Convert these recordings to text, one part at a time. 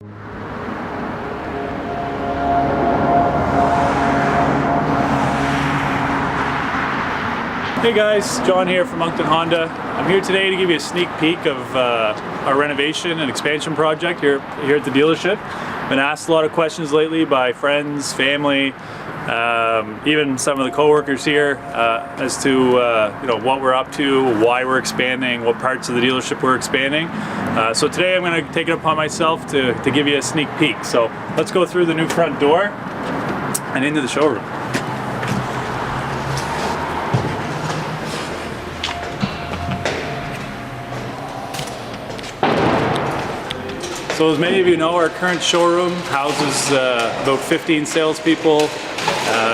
Hey guys, John here from Moncton Honda. I'm here today to give you a sneak peek of our renovation and expansion project here at the dealership. Been asked a lot of questions lately by friends, family, even some of the co-workers here as to what we're up to, why we're expanding, what parts of the dealership we're expanding. So today I'm going to take it upon myself to give you a sneak peek. So let's go through the new front door and into the showroom. So as many of you know, our current showroom houses about 15 salespeople,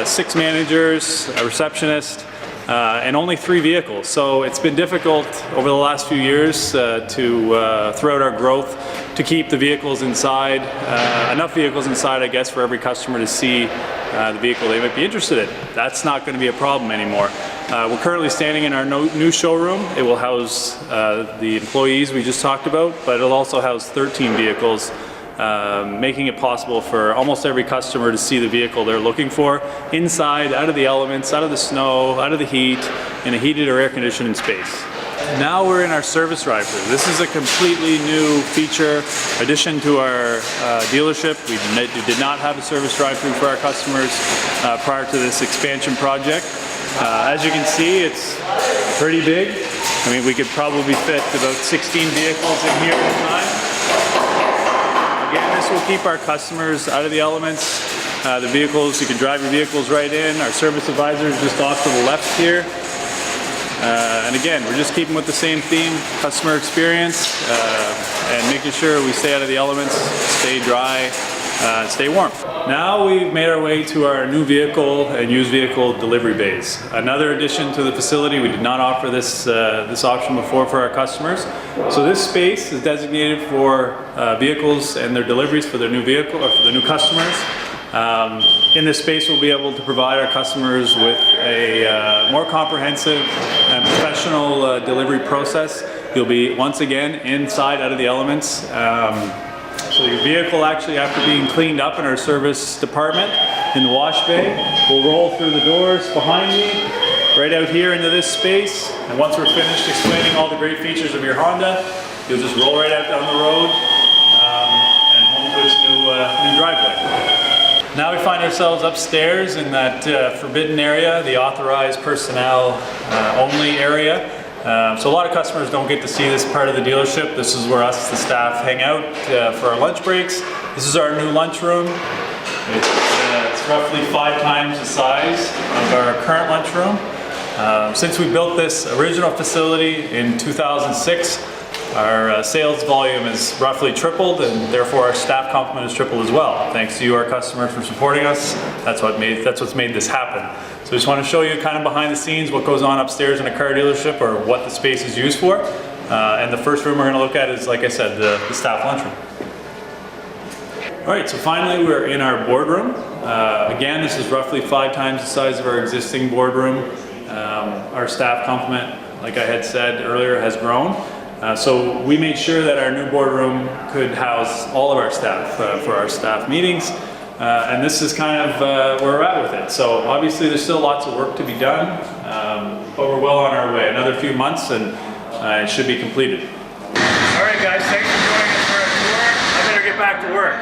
6 managers, a receptionist, and only 3 vehicles. So it's been difficult over the last few years throughout our growth to keep the vehicles inside, enough vehicles inside, I guess, for every customer to see the vehicle they might be interested in. That's not going to be a problem anymore. We're currently standing in our new showroom. It will house the employees we just talked about, but it'll also house 13 vehicles, making it possible for almost every customer to see the vehicle they're looking for inside, out of the elements, out of the snow, out of the heat, in a heated or air-conditioned space. Now we're in our service drive-thru. This is a completely new feature addition to our dealership. We did not have a service drive-thru for our customers prior to this expansion project. As you can see, it's pretty big. I mean, we could probably fit about 16 vehicles in here at a time. Again, this will keep our customers out of the elements. The vehicles, you can drive your vehicles right in. Our service advisor is just off to the left here. And again, we're just keeping with the same theme, customer experience, and making sure we stay out of the elements, stay dry, stay warm. Now we've made our way to our new vehicle and used vehicle delivery bays. Another addition to the facility. We did not offer this option before for our customers. So this space is designated for vehicles and their deliveries for their new vehicle or for the new customers. In this space, we'll be able to provide our customers with a more comprehensive and professional delivery process. You'll be, once again, inside, out of the elements. So your vehicle actually, after being cleaned up in our service department in the wash bay, will roll through the doors behind me, right out here into this space. And once we're finished explaining all the great features of your Honda, you'll just roll right out down the road and home to its new driveway. Now we find ourselves upstairs in that forbidden area, the authorized personnel only area. So a lot of customers don't get to see this part of the dealership. This is where us, the staff, hang out for our lunch breaks. This is our new lunchroom. It's roughly 5 times the size of our current lunchroom. Since we built this original facility in 2006, our sales volume has roughly tripled, and therefore our staff complement has tripled as well. Thanks to you, our customers, for supporting us. That's what's made this happen. So I just want to show you kind of behind the scenes what goes on upstairs in a car dealership, or what the space is used for. And the first room we're going to look at is, like I said, the staff lunchroom. All right, so finally we're in our boardroom. Again, this is roughly 5 times the size of our existing boardroom. Our staff complement, like I had said earlier, has grown. So we made sure that our new boardroom could house all of our staff for our staff meetings. And this is kind of where we're at with it. So obviously there's still lots of work to be done, but we're well on our way. Another few months and it should be completed. All right guys, thanks for joining us for our tour. I better get back to work.